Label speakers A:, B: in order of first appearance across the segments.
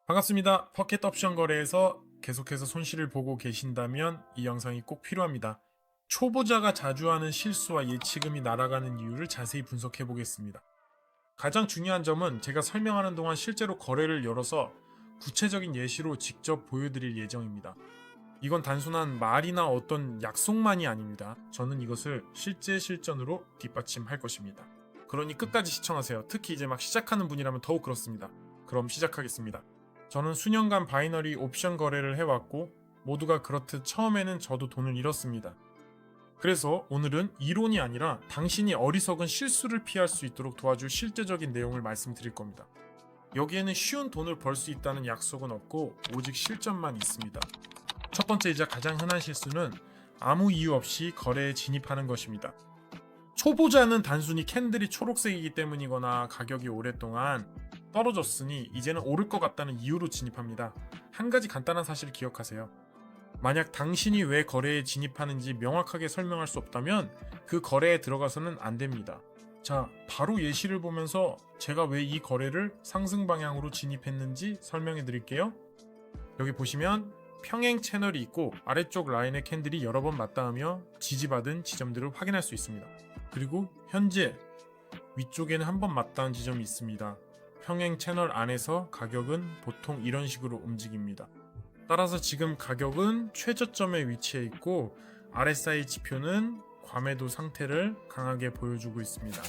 A: 반갑습니다. 퍼켓 옵션 거래에서 계속해서 손실을 보고 계신다면 이 영상이 꼭 필요합니다. 초보자가 자주 하는 실수와 예치금이 날아가는 이유를 자세히 분석해 보겠습니다. 가장 중요한 점은 제가 설명하는 동안 실제로 거래를 열어서 구체적인 예시로 직접 보여드릴 예정입니다. 이건 단순한 말이나 어떤 약속만이 아닙니다. 저는 이것을 실제 실전으로 뒷받침할 것입니다. 그러니 끝까지 시청하세요. 특히 이제 막 시작하는 분이라면 더욱 그렇습니다. 그럼 시작하겠습니다. 저는 수년간 바이너리 옵션 거래를 해왔고 모두가 그렇듯 처음에는 저도 돈을 잃었습니다. 그래서 오늘은 이론이 아니라 당신이 어리석은 실수를 피할 수 있도록 도와줄 실제적인 내용을 말씀드릴 겁니다. 여기에는 쉬운 돈을 벌 수 있다는 약속은 없고 오직 실전만 있습니다. 첫 번째이자 가장 흔한 실수는 아무 이유 없이 거래에 진입하는 것입니다. 초보자는 단순히 캔들이 초록색이기 때문이거나 가격이 오랫동안 떨어졌으니 이제는 오를 것 같다는 이유로 진입합니다. 한 가지 간단한 사실을 기억하세요. 만약 당신이 왜 거래에 진입하는지 명확하게 설명할 수 없다면 그 거래에 들어가서는 안 됩니다. 자, 바로 예시를 보면서 제가 왜 이 거래를 상승 방향으로 진입했는지 설명해 드릴게요. 여기 보시면 평행 채널이 있고 아래쪽 라인의 캔들이 여러 번 맞닿으며 지지받은 지점들을 확인할 수 있습니다. 그리고 현재 위쪽에는 한 번 맞닿은 지점이 있습니다. 평행 채널 안에서 가격은 보통 이런 식으로 움직입니다. 따라서 지금 가격은 최저점에 위치해 있고 RSI 지표는 과매도 상태를 강하게 보여주고 있습니다.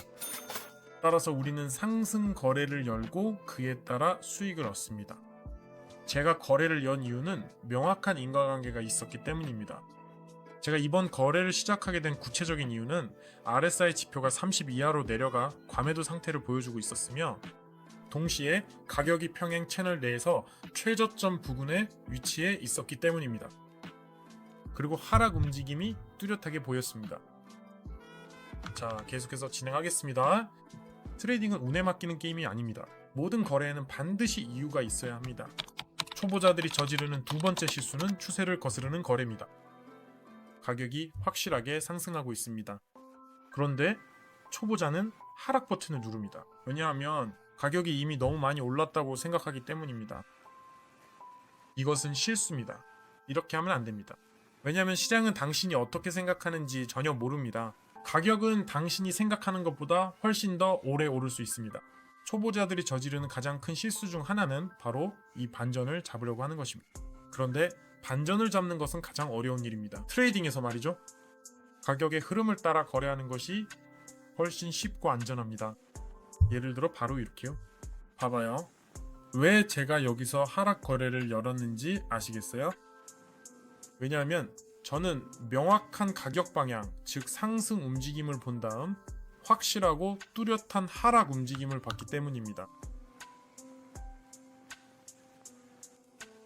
A: 따라서 우리는 상승 거래를 열고 그에 따라 수익을 얻습니다. 제가 거래를 연 이유는 명확한 인과관계가 있었기 때문입니다. 제가 이번 거래를 시작하게 된 구체적인 이유는 RSI 지표가 30 이하로 내려가 과매도 상태를 보여주고 있었으며 동시에 가격이 평행 채널 내에서 최저점 부근에 위치해 있었기 때문입니다. 그리고 하락 움직임이 뚜렷하게 보였습니다. 자, 계속해서 진행하겠습니다. 트레이딩은 운에 맡기는 게임이 아닙니다. 모든 거래에는 반드시 이유가 있어야 합니다. 초보자들이 저지르는 두 번째 실수는 추세를 거스르는 거래입니다. 가격이 확실하게 상승하고 있습니다. 그런데 초보자는 하락 버튼을 누릅니다. 왜냐하면 가격이 이미 너무 많이 올랐다고 생각하기 때문입니다. 이것은 실수입니다. 이렇게 하면 안 됩니다. 왜냐하면 시장은 당신이 어떻게 생각하는지 전혀 모릅니다. 가격은 당신이 생각하는 것보다 훨씬 더 오래 오를 수 있습니다. 초보자들이 저지르는 가장 큰 실수 중 하나는 바로 이 반전을 잡으려고 하는 것입니다. 그런데 반전을 잡는 것은 가장 어려운 일입니다. 트레이딩에서 말이죠. 가격의 흐름을 따라 거래하는 것이 훨씬 쉽고 안전합니다. 예를 들어 바로 이렇게요. 봐봐요. 왜 제가 여기서 하락 거래를 열었는지 아시겠어요? 왜냐하면 저는 명확한 가격 방향, 즉 상승 움직임을 본 다음 확실하고 뚜렷한 하락 움직임을 봤기 때문입니다.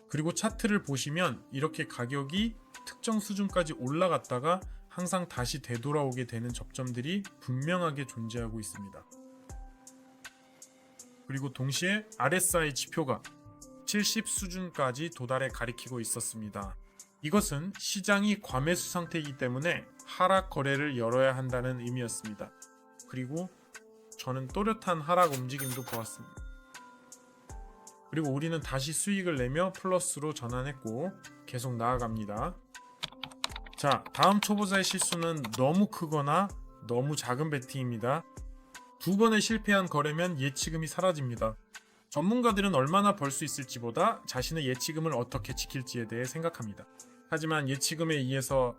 A: 그리고 차트를 보시면 이렇게 가격이 특정 수준까지 올라갔다가 항상 다시 되돌아오게 되는 접점들이 분명하게 존재하고 있습니다. 그리고 동시에 RSI 지표가 70 수준까지 도달해 가리키고 있었습니다. 이것은 시장이 과매수 상태이기 때문에 하락 거래를 열어야 한다는 의미였습니다. 그리고 저는 또렷한 하락 움직임도 보았습니다. 그리고 우리는 다시 수익을 내며 플러스로 전환했고 계속 나아갑니다. 자, 다음 초보자의 실수는 너무 크거나 너무 작은 베팅입니다. 두 번의 실패한 거래면 예치금이 사라집니다. 전문가들은 얼마나 벌 수 있을지보다 자신의 예치금을 어떻게 지킬지에 대해 생각합니다. 하지만 예치금에 의해서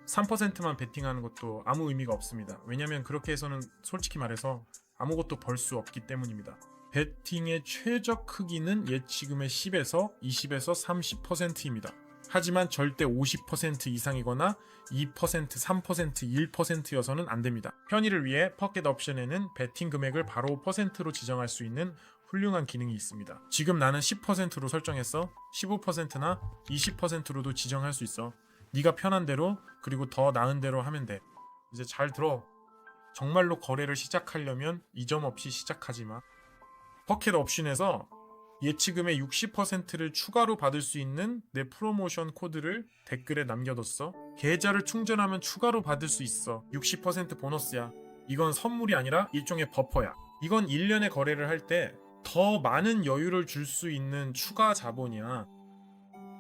A: 3%만 베팅하는 것도 아무 의미가 없습니다. 왜냐하면 그렇게 해서는 솔직히 말해서 아무것도 벌 수 없기 때문입니다. 베팅의 최저 크기는 예치금의 10에서 20에서 30%입니다. 하지만 절대 50% 이상이거나 2%, 3%, 1%여서는 안 됩니다. 편의를 위해 퍼켓 옵션에는 베팅 금액을 바로 퍼센트로 지정할 수 있는 훌륭한 기능이 있습니다. 지금 나는 10%로 설정했어. 15%나 20%로도 지정할 수 있어. 네가 편한 대로 그리고 더 나은 대로 하면 돼. 이제 잘 들어. 정말로 거래를 시작하려면 이 점 없이 시작하지 마. 퍼켓 옵션에서 예치금의 60%를 추가로 받을 수 있는 내 프로모션 코드를 댓글에 남겨뒀어. 계좌를 충전하면 추가로 받을 수 있어. 60% 보너스야. 이건 선물이 아니라 일종의 버퍼야. 이건 1년에 거래를 할 때 더 많은 여유를 줄 수 있는 추가 자본이야.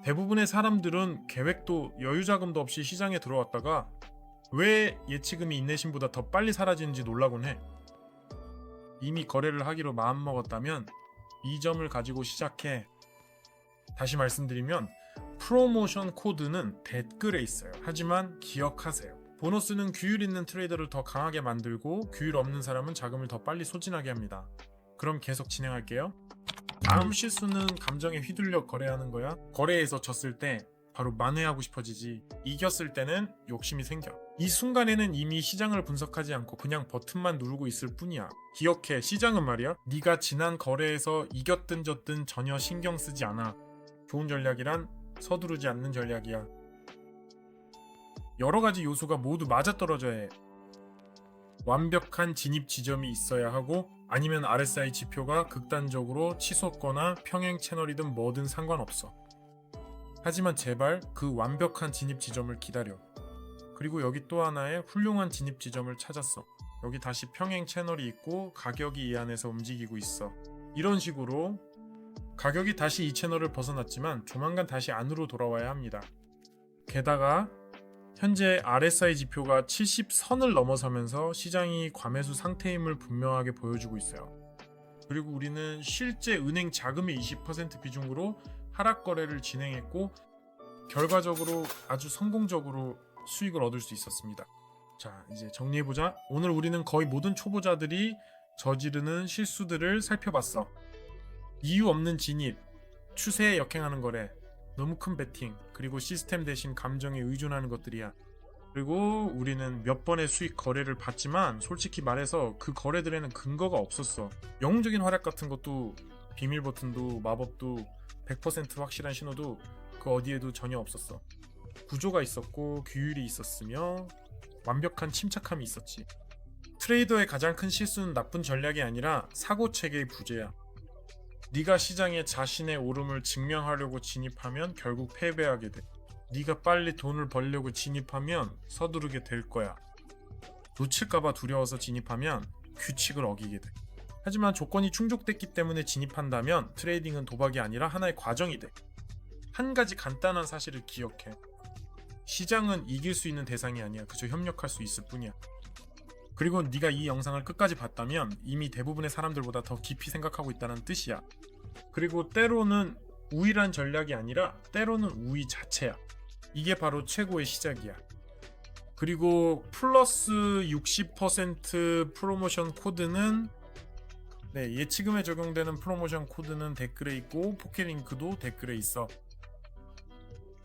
A: 대부분의 사람들은 계획도 여유 자금도 없이 시장에 들어왔다가 왜 예치금이 인내심보다 더 빨리 사라지는지 놀라곤 해. 이미 거래를 하기로 마음먹었다면 이 점을 가지고 시작해. 다시 말씀드리면 프로모션 코드는 댓글에 있어요. 하지만 기억하세요. 보너스는 규율 있는 트레이더를 더 강하게 만들고 규율 없는 사람은 자금을 더 빨리 소진하게 합니다. 그럼 계속 진행할게요. 다음 실수는 감정에 휘둘려 거래하는 거야. 거래에서 졌을 때 바로 만회하고 싶어지지. 이겼을 때는 욕심이 생겨. 이 순간에는 이미 시장을 분석하지 않고 그냥 버튼만 누르고 있을 뿐이야. 기억해, 시장은 말이야, 네가 지난 거래에서 이겼든 졌든 전혀 신경 쓰지 않아. 좋은 전략이란 서두르지 않는 전략이야. 여러 가지 요소가 모두 맞아떨어져야 해. 완벽한 진입 지점이 있어야 하고, 아니면 RSI 지표가 극단적으로 치솟거나 평행 채널이든 뭐든 상관없어. 하지만 제발 그 완벽한 진입 지점을 기다려. 그리고 여기 또 하나의 훌륭한 진입 지점을 찾았어. 여기 다시 평행 채널이 있고 가격이 이 안에서 움직이고 있어. 이런 식으로 가격이 다시 이 채널을 벗어났지만 조만간 다시 안으로 돌아와야 합니다. 게다가 현재 RSI 지표가 70선을 넘어서면서 시장이 과매수 상태임을 분명하게 보여주고 있어요. 그리고 우리는 실제 은행 자금의 20% 비중으로 하락 거래를 진행했고 결과적으로 아주 성공적으로 수익을 얻을 수 있었습니다. 자, 이제 정리해보자. 오늘 우리는 거의 모든 초보자들이 저지르는 실수들을 살펴봤어. 이유 없는 진입, 추세에 역행하는 거래, 너무 큰 베팅, 그리고 시스템 대신 감정에 의존하는 것들이야. 그리고 우리는 몇 번의 수익 거래를 봤지만 솔직히 말해서 그 거래들에는 근거가 없었어. 영웅적인 활약 같은 것도, 비밀 버튼도, 마법도, 100% 확실한 신호도 그 어디에도 전혀 없었어. 구조가 있었고 규율이 있었으며 완벽한 침착함이 있었지. 트레이더의 가장 큰 실수는 나쁜 전략이 아니라 사고체계의 부재야. 네가 시장에 자신의 오름을 증명하려고 진입하면 결국 패배하게 돼. 네가 빨리 돈을 벌려고 진입하면 서두르게 될 거야. 놓칠까봐 두려워서 진입하면 규칙을 어기게 돼. 하지만 조건이 충족됐기 때문에 진입한다면 트레이딩은 도박이 아니라 하나의 과정이 돼. 한 가지 간단한 사실을 기억해. 시장은 이길 수 있는 대상이 아니야. 그저 협력할 수 있을 뿐이야. 그리고 네가 이 영상을 끝까지 봤다면 이미 대부분의 사람들보다 더 깊이 생각하고 있다는 뜻이야. 그리고 때로는 우위란 전략이 아니라 때로는 우위 자체야. 이게 바로 최고의 시작이야. 그리고 플러스 60% 프로모션 코드는 예치금에 적용되는 프로모션 코드는 댓글에 있고 포켓링크도 댓글에 있어.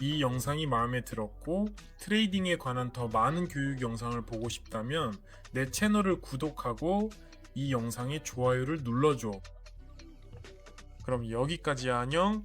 A: 이 영상이 마음에 들었고 트레이딩에 관한 더 많은 교육 영상을 보고 싶다면 내 채널을 구독하고 이 영상에 좋아요를 눌러줘. 그럼 여기까지야. 안녕.